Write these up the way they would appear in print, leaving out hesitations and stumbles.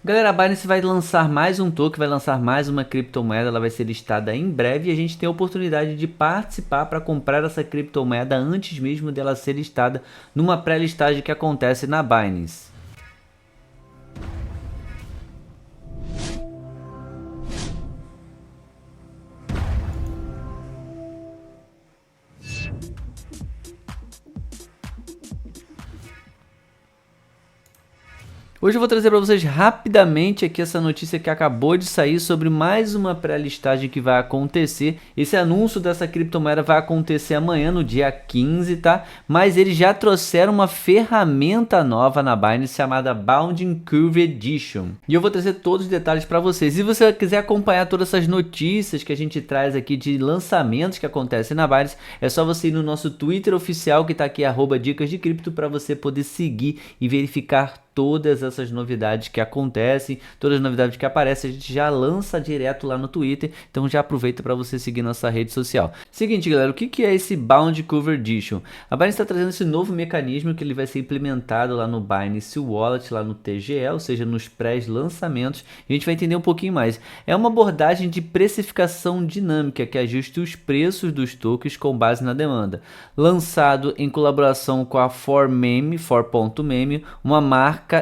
Galera, a Binance vai lançar mais um token, vai lançar mais uma criptomoeda, ela vai ser listada em breve e a gente tem a oportunidade de participar para comprar essa criptomoeda antes mesmo dela ser listada numa pré-listagem que acontece na Binance. Hoje eu vou trazer para vocês rapidamente aqui essa notícia que acabou de sair sobre mais uma pré-listagem que vai acontecer. Esse anúncio dessa criptomoeda vai acontecer amanhã, no dia 15, tá? Mas eles já trouxeram uma ferramenta nova na Binance chamada Bounding Curve Edition. E eu vou trazer todos os detalhes para vocês. Se você quiser acompanhar todas essas notícias que a gente traz aqui de lançamentos que acontecem na Binance, é só você ir no nosso Twitter oficial que está aqui, @dicas de cripto, para você poder seguir e verificar todas essas novidades que acontecem, todas as novidades que aparecem, a gente já lança direto lá no Twitter, então já aproveita para você seguir nossa rede social. Seguinte, galera, o que é esse Bound Cover Edition? A Binance está trazendo esse novo mecanismo que ele vai ser implementado lá no Binance Wallet, lá no TGE, ou seja, nos pré-lançamentos, e a gente vai entender um pouquinho mais. É uma abordagem de precificação dinâmica que ajusta os preços dos tokens com base na demanda. Lançado em colaboração com a 4Meme,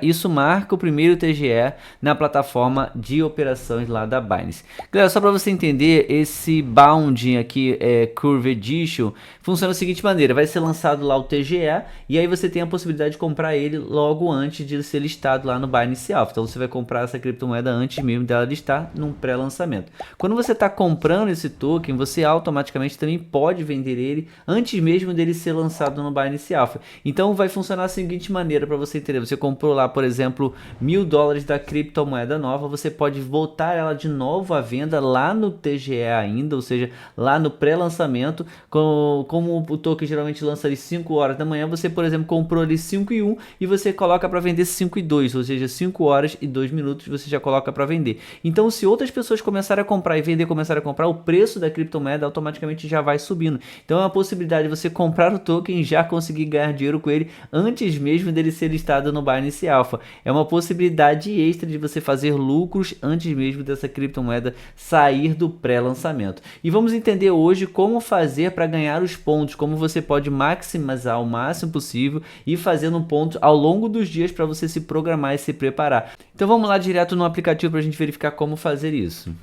isso marca o primeiro TGE na plataforma de operações lá da Binance. Galera, só para você entender, esse Bounding aqui, Curve Edition, funciona da seguinte maneira: vai ser lançado lá o TGE e aí você tem a possibilidade de comprar ele logo antes de ser listado lá no Binance Alpha. Então você vai comprar essa criptomoeda antes mesmo dela listar num pré-lançamento. Quando você está comprando esse token, você automaticamente também pode vender ele antes mesmo dele ser lançado no Binance Alpha. Então vai funcionar da seguinte maneira para você entender: você comprou lá, por exemplo, $1.000 da criptomoeda nova, você pode voltar ela de novo à venda lá no TGE ainda, ou seja, lá no pré-lançamento. Como o token geralmente lança ali 5 horas da manhã, você, por exemplo, comprou ali 5:01 e você coloca para vender 5:02, ou seja, 5 horas e 2 minutos você já coloca para vender. Então, se outras pessoas começarem a comprar e vender, começarem a comprar, o preço da criptomoeda automaticamente já vai subindo. Então, é uma possibilidade de você comprar o token e já conseguir ganhar dinheiro com ele antes mesmo dele ser listado no Binance Alpha. É uma possibilidade extra de você fazer lucros antes mesmo dessa criptomoeda sair do pré-lançamento. E vamos entender hoje como fazer para ganhar os pontos, como você pode maximizar o máximo possível e fazendo pontos ao longo dos dias para você se programar e se preparar. Então vamos lá direto no aplicativo para a gente verificar como fazer isso.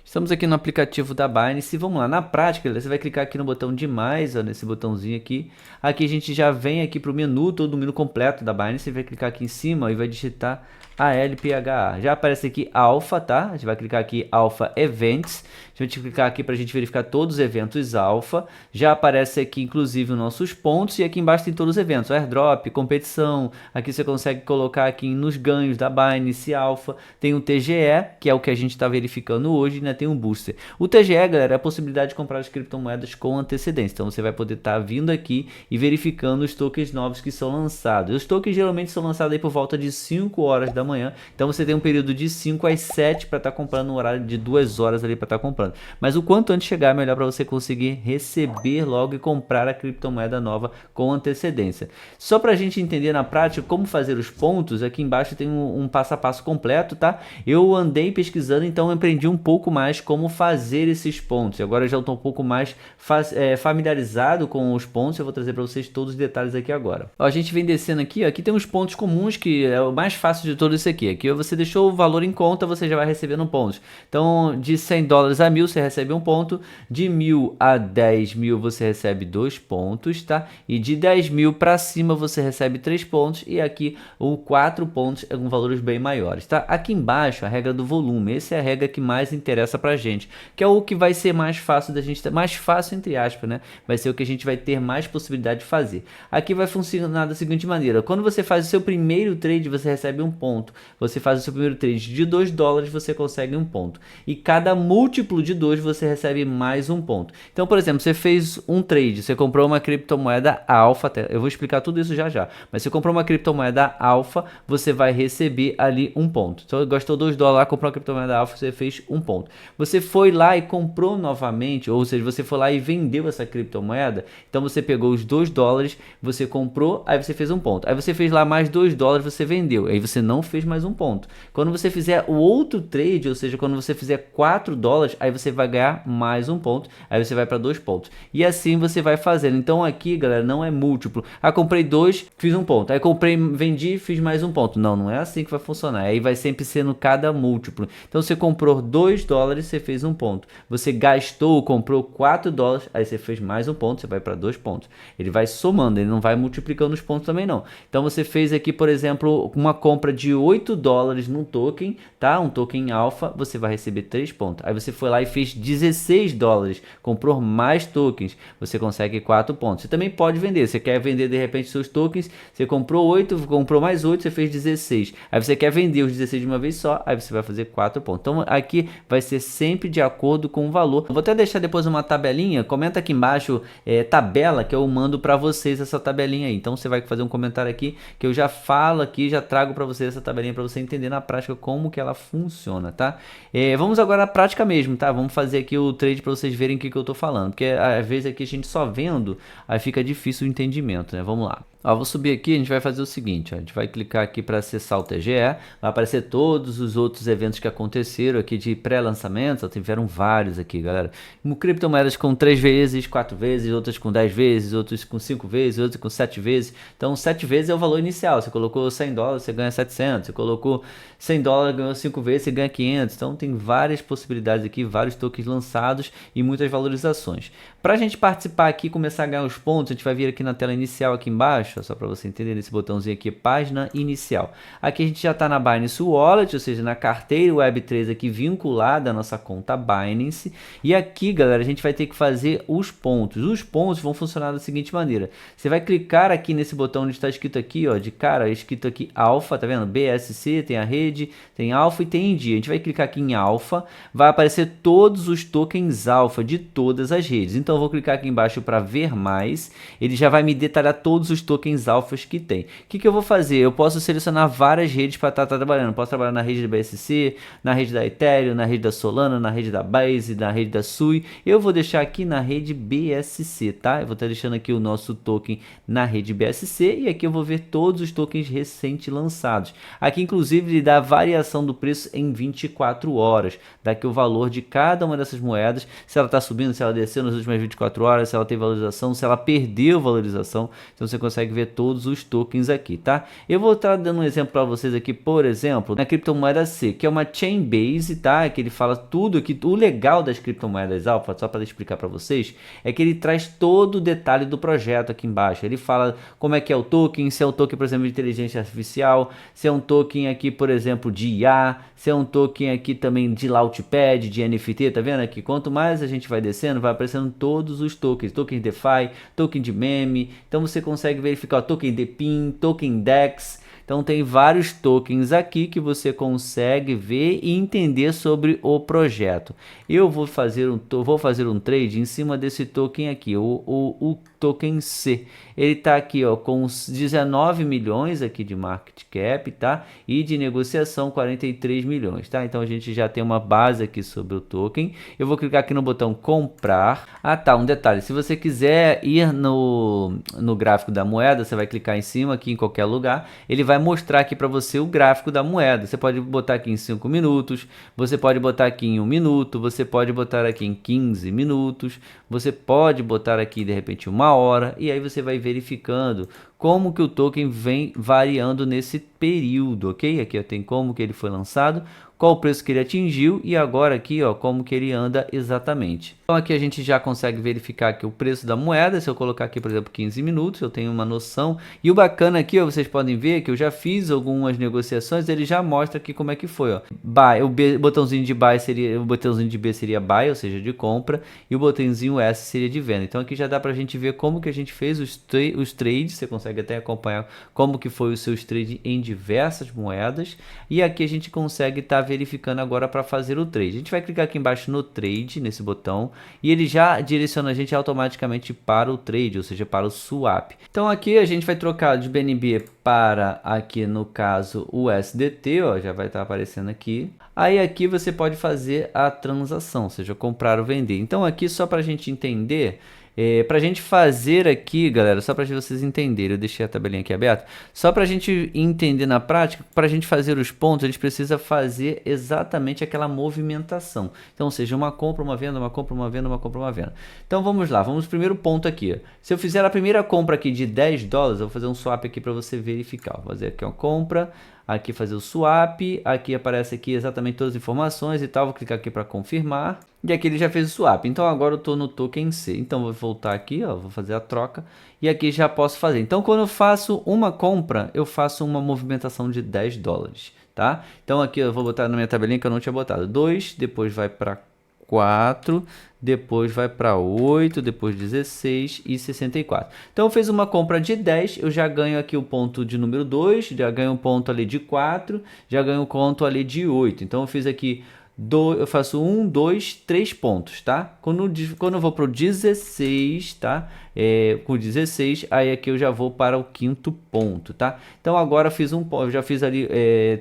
Estamos aqui no aplicativo da Binance e vamos lá. Na prática, você vai clicar aqui no botão de mais, ó, nesse botãozinho aqui. Aqui a gente já vem aqui para o menu, todo o menu completo da Binance. Você vai clicar aqui em cima, ó, e vai digitar ALPHA. Já aparece aqui Alpha, tá? A gente vai clicar aqui Alpha Events. A gente vai clicar aqui para a gente verificar todos os eventos Alpha. Já aparece aqui inclusive os nossos pontos e aqui embaixo tem todos os eventos, airdrop, competição. Aqui você consegue colocar aqui nos ganhos da Binance Alpha. Tem o TGE, que é o que a gente está verificando hoje, né? Tem um booster. O TGE, galera, é a possibilidade de comprar as criptomoedas com antecedência. Então você vai poder estar vindo aqui e verificando os tokens novos que são lançados. Os tokens geralmente são lançados aí por volta de 5 horas da manhã. Então você tem um período de 5 às 7 para estar comprando, um horário de 2 horas ali para estar comprando. Mas o quanto antes chegar, é melhor para você conseguir receber logo e comprar a criptomoeda nova com antecedência. Só para a gente entender na prática como fazer os pontos, aqui embaixo tem um passo a passo completo, tá? Eu andei pesquisando, então eu aprendi um pouco mais como fazer esses pontos. Agora eu já estou um pouco mais familiarizado com os pontos. Eu vou trazer para vocês todos os detalhes aqui agora. Ó, a gente vem descendo aqui, ó, aqui tem os pontos comuns, que é o mais fácil de todo isso aqui. Aqui você deixou o valor em conta, você já vai recebendo pontos. Então, de $100 a 1.000 você recebe um ponto, de 1.000 a 10.000 você recebe 2 pontos, tá? E de 10.000 para cima você recebe 3 pontos, e aqui o 4 pontos com valores bem maiores, tá? Aqui embaixo a regra do volume, essa é a regra que mais interessa pra gente, que é o que vai ser mais fácil da gente, mais fácil entre aspas, né? Vai ser o que a gente vai ter mais possibilidade de fazer. Aqui vai funcionar da seguinte maneira: quando você faz o seu primeiro trade, você recebe um ponto. Você faz o seu primeiro trade de $2, você consegue um ponto. E cada múltiplo de 2 você recebe mais um ponto. Então, por exemplo, você fez um trade, você comprou uma criptomoeda alfa, eu vou explicar tudo isso já já, mas você comprou uma criptomoeda alfa, você vai receber ali um ponto. Então, gastou $2 lá, comprou uma criptomoeda alfa, você fez um ponto. Você foi lá e comprou novamente, ou seja, você foi lá e vendeu essa criptomoeda, então você pegou os 2 dólares, você comprou, aí você fez um ponto. Aí você fez lá mais 2 dólares, você vendeu, aí você não fez mais um ponto. Quando você fizer o outro trade, ou seja, quando você fizer 4 dólares, aí você vai ganhar mais um ponto, aí você vai para 2 pontos. E assim você vai fazendo. Então aqui, galera, não é múltiplo. Ah, comprei 2, fiz um ponto. Aí comprei, vendi, fiz mais um ponto. Não, não é assim que vai funcionar. Aí vai sempre sendo cada múltiplo. Então você comprou 2 dólares, você fez um ponto. Você gastou, comprou 4 dólares, aí você fez mais um ponto, você vai para 2 pontos. Ele vai somando, ele não vai multiplicando os pontos também não. Então você fez aqui, por exemplo, uma compra de 8 dólares num token, tá? Um token alfa, você vai receber 3 pontos. Aí você foi lá e fez 16 dólares, comprou mais tokens, você consegue 4 pontos. Você também pode vender, você quer vender de repente seus tokens, você comprou 8, comprou mais 8, você fez 16. Aí você quer vender os 16 de uma vez só, aí você vai fazer 4 pontos. Então aqui vai ser sempre de acordo com o valor. Eu vou até deixar depois uma tabelinha, comenta aqui embaixo tabela, que eu mando para vocês essa tabelinha aí. Então você vai fazer um comentário aqui que eu já falo aqui, já trago para vocês essa tabelinha para você entender na prática como que ela funciona, tá? Vamos agora na prática mesmo, tá? Vamos fazer aqui o trade para vocês verem o que eu tô falando, porque às vezes aqui a gente só vendo, aí fica difícil o entendimento, né? Vamos lá. Ó, vou subir aqui, a gente vai fazer o seguinte, ó, a gente vai clicar aqui para acessar o TGE, vai aparecer todos os outros eventos que aconteceram aqui de pré-lançamento, tiveram vários aqui, galera. Criptomoedas com 3 vezes, 4 vezes, outras com 10 vezes, outras com 5 vezes, outras com 7 vezes. Então 7 vezes é o valor inicial, você colocou 100 dólares, você ganha 700, você colocou 100 dólares, ganhou 5 vezes, você ganha 500. Então tem várias possibilidades aqui, vários tokens lançados e muitas valorizações. Para a gente participar aqui e começar a ganhar os pontos, a gente vai vir aqui na tela inicial aqui embaixo, só para você entender, nesse botãozinho aqui, página inicial. Aqui a gente já está na Binance Wallet, ou seja, na carteira Web3 aqui vinculada à nossa conta Binance. E aqui, galera, a gente vai ter que fazer os pontos. Os pontos vão funcionar da seguinte maneira. Você vai clicar aqui nesse botão onde está escrito aqui, ó, de cara, escrito aqui Alpha, tá vendo? BSC, tem a rede, tem Alpha e tem em dia. A gente vai clicar aqui em Alpha, vai aparecer todos os tokens Alpha de todas as redes. Então eu vou clicar aqui embaixo para ver mais. Ele já vai me detalhar todos os tokens alfas que tem. O que eu vou fazer? Eu posso selecionar várias redes para estar trabalhando. Posso trabalhar na rede da BSC, na rede da Ethereum, na rede da Solana, na rede da Base, na rede da Sui. Eu vou deixar aqui na rede BSC, tá? Eu vou estar deixando aqui o nosso token na rede BSC e aqui eu vou ver todos os tokens recentes lançados. Aqui inclusive ele dá a variação do preço em 24 horas. Dá aqui o valor de cada uma dessas moedas, se ela está subindo, se ela desceu nas últimas 24 horas, se ela tem valorização, se ela perdeu valorização. Então você consegue ver todos os tokens aqui, tá? Eu vou estar dando um exemplo para vocês aqui, por exemplo, na criptomoeda C, que é uma Chainbase, tá? Que ele fala tudo aqui. O legal das criptomoedas alfa, só para explicar para vocês, é que ele traz todo o detalhe do projeto aqui embaixo. Ele fala como é que é o token, se é um token, por exemplo, de inteligência artificial, se é um token aqui, por exemplo, de IA, se é um token aqui também de Launchpad, de NFT, tá vendo aqui? Quanto mais a gente vai descendo, vai aparecendo todos os tokens, token DeFi, token de meme. Então você consegue verificar o token DePIN, token DEX. Então tem vários tokens aqui que você consegue ver e entender sobre o projeto. Eu vou fazer um trade em cima desse token aqui, o token C. Ele está aqui, ó, com 19 milhões aqui de market cap, tá? E de negociação 43 milhões, tá? Então a gente já tem uma base aqui sobre o token. Eu vou clicar aqui no botão comprar. Ah, tá, um detalhe. Se você quiser ir no gráfico da moeda, você vai clicar em cima aqui em qualquer lugar. Ele vai mostrar aqui para você o gráfico da moeda. Você pode botar aqui em 5 minutos, você pode botar aqui em 1 minuto, você pode botar aqui em 15 minutos, você pode botar aqui de repente 1 hora, e aí você vai verificando como que o token vem variando nesse período, ok? Aqui ó, tem como que ele foi lançado, qual o preço que ele atingiu e agora aqui ó, como que ele anda exatamente. Então aqui a gente já consegue verificar aqui o preço da moeda. Se eu colocar aqui, por exemplo, 15 minutos, eu tenho uma noção. E o bacana aqui, ó, vocês podem ver que eu já fiz algumas negociações, ele já mostra aqui como é que foi, ó. Buy, o botãozinho de buy seria, o botãozinho de B seria buy, ou seja, de compra, e o botãozinho S seria de venda. Então aqui já dá pra gente ver como que a gente fez os trades, você consegue consegue até acompanhar como que foi os seus trades em diversas moedas. E aqui a gente consegue estar verificando agora para fazer o trade. A gente vai clicar aqui embaixo no trade, nesse botão, e ele já direciona a gente automaticamente para o trade, ou seja, para o swap. Então aqui a gente vai trocar de BNB para, aqui no caso, o USDT, ó, já vai estar aparecendo aqui. Aí aqui você pode fazer a transação, ou seja, comprar ou vender. Então aqui só para a gente entender, para a gente fazer aqui, galera, só para vocês entenderem, eu deixei a tabelinha aqui aberta, só para a gente entender na prática, para a gente fazer os pontos, a gente precisa fazer exatamente aquela movimentação. Então, ou seja, uma compra, uma venda, uma compra, uma venda, uma compra, uma venda. Então vamos lá, vamos pro primeiro ponto aqui. Se eu fizer a primeira compra aqui de $10, eu vou fazer um swap aqui para você verificar. Vou fazer aqui uma compra, aqui fazer o swap, aqui aparece aqui exatamente todas as informações e tal, vou clicar aqui para confirmar, e aqui ele já fez o swap. Então agora eu estou no token C, então vou voltar aqui, ó, vou fazer a troca, e aqui já posso fazer. Então quando eu faço uma compra, eu faço uma movimentação de $10, tá? Então aqui eu vou botar na minha tabelinha que eu não tinha botado, 2, depois vai para 4, depois vai para 8, depois 16 e 64. Então eu fiz uma compra de 10, eu já ganho aqui o ponto de número 2, já ganho um ponto ali de 4, já ganho um ponto ali de 8. Então eu fiz aqui, eu faço 1, 2, 3 pontos, tá? Quando eu vou para o 16, tá? Com 16, aí aqui eu já vou para o quinto ponto, tá? Então agora eu já fiz ali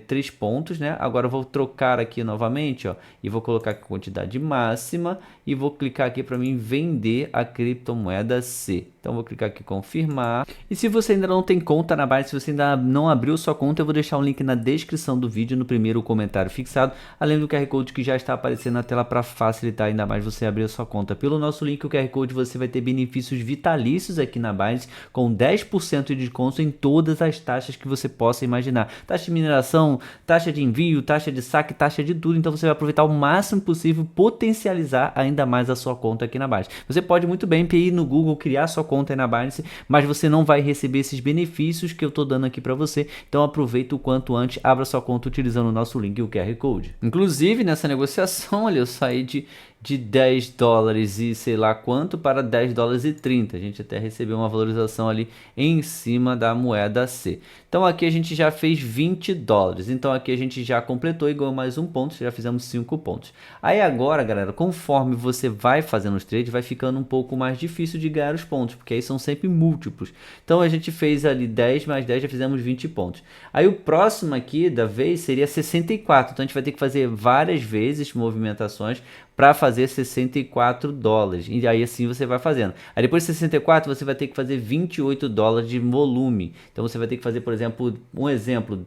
3 pontos, né? Agora eu vou trocar aqui novamente, ó, e vou colocar aqui a quantidade máxima e vou clicar aqui para mim vender a criptomoeda C. Então vou clicar aqui confirmar. E se você ainda não tem conta na Binance, se você ainda não abriu sua conta, eu vou deixar um link na descrição do vídeo, no primeiro comentário fixado, além do QR Code que já está aparecendo na tela para facilitar ainda mais você abrir a sua conta. Pelo nosso link, o QR Code, você vai ter benefícios vitalícios aqui na Binance, com 10% de desconto em todas as taxas que você possa imaginar. Taxa de mineração, taxa de envio, taxa de saque, taxa de tudo. Então você vai aproveitar o máximo possível, potencializar ainda mais a sua conta aqui na Binance. Você pode muito bem ir no Google, criar sua conta aí na Binance, mas você não vai receber esses benefícios que eu estou dando aqui para você. Então aproveita o quanto antes, abra sua conta utilizando o nosso link e o QR Code. Inclusive nessa negociação, olha, eu saí de $10 e sei lá quanto para $10 e 30. A gente até recebeu uma valorização ali em cima da moeda C. Então aqui a gente já fez $20. Então aqui a gente já completou e ganhou mais um ponto, já fizemos 5 pontos. Aí agora, galera, conforme você vai fazendo os trades, vai ficando um pouco mais difícil de ganhar os pontos, porque aí são sempre múltiplos. Então a gente fez ali 10 mais 10, já fizemos 20 pontos. Aí o próximo aqui da vez seria 64. Então a gente vai ter que fazer várias vezes movimentações para fazer $64. E aí assim você vai fazendo. Aí depois de 64 você vai ter que fazer $28 de volume. Então você vai ter que fazer, por exemplo, um exemplo,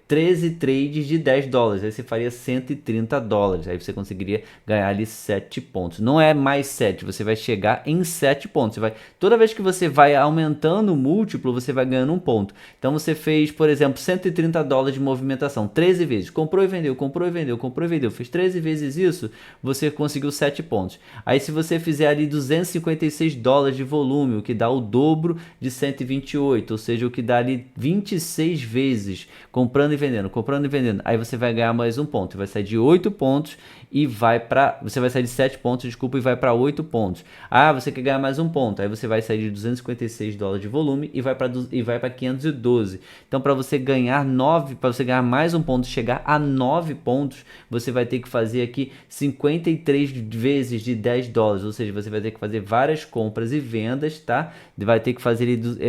13 trades de $10. Aí você faria $130. Aí você conseguiria ganhar ali 7 pontos. Não é mais 7, você vai chegar em 7 pontos. Toda vez que você vai aumentando o múltiplo, você vai ganhando um ponto. Então você fez, por exemplo, $130 de movimentação, 13 vezes. Comprou e vendeu, comprou e vendeu, comprou e vendeu. Fez 13 vezes isso, você conseguiu 7 pontos. Aí se você fizer ali $256 de volume, o que dá o dobro de 128, ou seja, o que dá ali 26 vezes, comprando e vendendo, aí você vai ganhar mais um ponto, vai sair de 8 pontos e você vai sair de 7 pontos, desculpa, e vai para 8 pontos. Ah, você quer ganhar mais um ponto, aí você vai sair de $256 de volume e vai para 512. Então para você ganhar mais um ponto, chegar a 9 pontos, você vai ter que fazer aqui 53 vezes de $10, ou seja, você vai ter que fazer várias compras e vendas, tá? Vai ter que fazer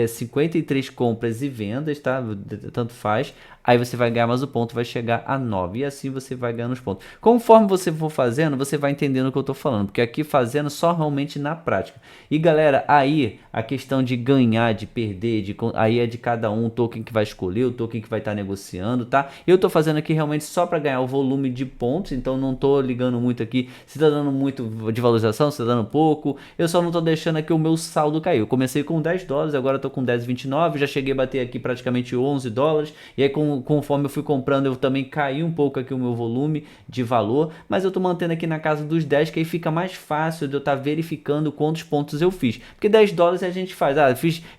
53 compras e vendas, tá? Tanto faz. Aí você vai ganhar mais um ponto, vai chegar a 9. E assim você vai ganhando os pontos. Conforme você for fazendo, você vai entendendo o que eu estou falando. Porque aqui fazendo só realmente na prática. E galera, aí a questão de ganhar, de perder, aí é de cada um, o token que vai escolher, o token que vai estar negociando, tá? Eu estou fazendo aqui realmente só para ganhar o volume de pontos. Então não estou ligando muito aqui se está dando muito de valorização, se está dando pouco. Eu só não estou deixando aqui o meu saldo cair. Eu comecei com $10, agora estou com 10,29. Já cheguei a bater aqui praticamente $11. E aí conforme eu fui comprando, eu também caí um pouco aqui o meu volume de valor, mas eu tô mantendo aqui na casa dos 10, que aí fica mais fácil de eu estar verificando quantos pontos eu fiz, porque $10 a gente faz,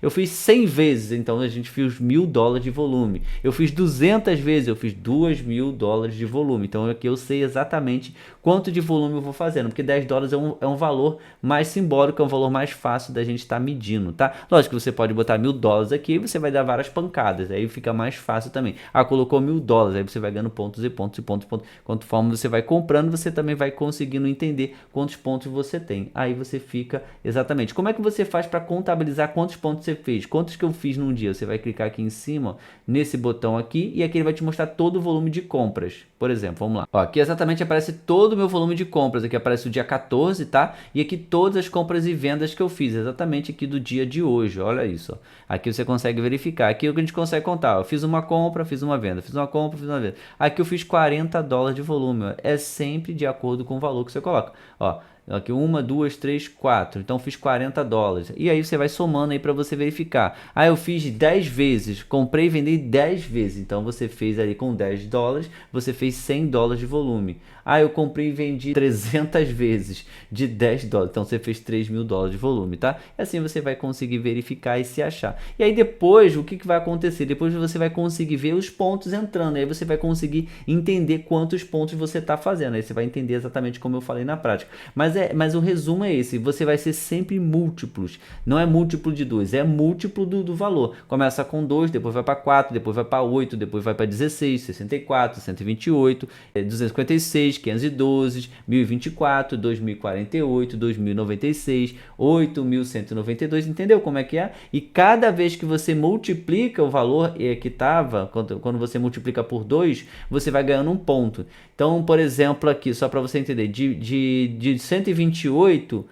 eu fiz 100 vezes, então a gente fez $1.000 de volume, eu fiz 200 vezes, eu fiz $2.000 de volume, então aqui eu sei exatamente quanto de volume eu vou fazendo, porque 10 dólares é um valor mais simbólico, é um valor mais fácil da gente estar medindo, tá? Lógico que você pode botar 1.000 dólares aqui e você vai dar várias pancadas, aí fica mais fácil também. Ah, colocou 1.000 dólares, aí você vai ganhando pontos e pontos e pontos e pontos. Conforme você vai comprando, você também vai conseguindo entender quantos pontos você tem. Aí você fica exatamente. Como é que você faz para contabilizar quantos pontos você fez? Quantos que eu fiz num dia? Você vai clicar aqui em cima, ó, nesse botão aqui, e aqui ele vai te mostrar todo o volume de compras. Por exemplo, vamos lá. Ó, aqui exatamente aparece todo o meu volume de compras. Aqui aparece o dia 14, tá? E aqui todas as compras e vendas que eu fiz, exatamente aqui do dia de hoje. Olha isso, ó. Aqui você consegue verificar. Aqui é o que a gente consegue contar. Eu fiz uma compra, fiz uma venda, fiz uma compra, fiz uma venda. Aqui eu fiz 40 dólares de volume, ó. É sempre de acordo com o valor que você coloca. Ó, aqui 1, 2, 3, 4. Então fiz 40 dólares. E aí você vai somando aí para você verificar. Ah, eu fiz 10 vezes. Comprei e vendi 10 vezes. Então você fez ali com 10 dólares, você fez 100 dólares de volume. Ah, eu comprei e vendi 300 vezes de 10 dólares. Então você fez 3.000 dólares de volume, tá? E assim você vai conseguir verificar e se achar. E aí depois, o que vai acontecer? Depois você vai conseguir ver os pontos entrando. Aí você vai conseguir entender quantos pontos você está fazendo. Aí você vai entender exatamente como eu falei na prática. Mas o resumo é esse, você vai ser sempre múltiplos, não é múltiplo de 2, é múltiplo do valor. Começa com 2, depois vai para 4, depois vai para 8, depois vai para 16, 64, 128, 256, 512, 1024, 2048, 2096, 8192, entendeu como é que é? E cada vez que você multiplica o valor que estava, quando você multiplica por 2, você vai ganhando um ponto. Então, por exemplo, aqui, só para você entender, de 128,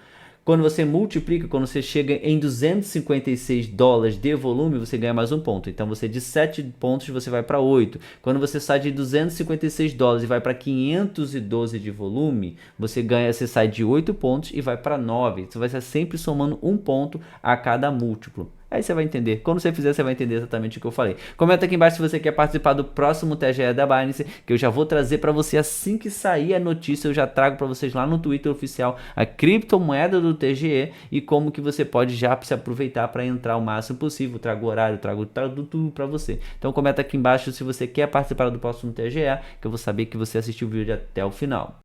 quando você multiplica, quando você chega em 256 dólares de volume, você ganha mais um ponto. Então, você de 7 pontos, você vai para 8. Quando você sai de 256 dólares e vai para 512 de volume, você sai de 8 pontos e vai para 9. Você vai estar sempre somando um ponto a cada múltiplo. Aí você vai entender. Quando você fizer, você vai entender exatamente o que eu falei. Comenta aqui embaixo se você quer participar do próximo TGE da Binance, que eu já vou trazer para você assim que sair a notícia. Eu já trago para vocês lá no Twitter oficial a criptomoeda do TGE e como que você pode já se aproveitar para entrar o máximo possível. Trago o horário, trago tudo para você. Então comenta aqui embaixo se você quer participar do próximo TGE, que eu vou saber que você assistiu o vídeo até o final.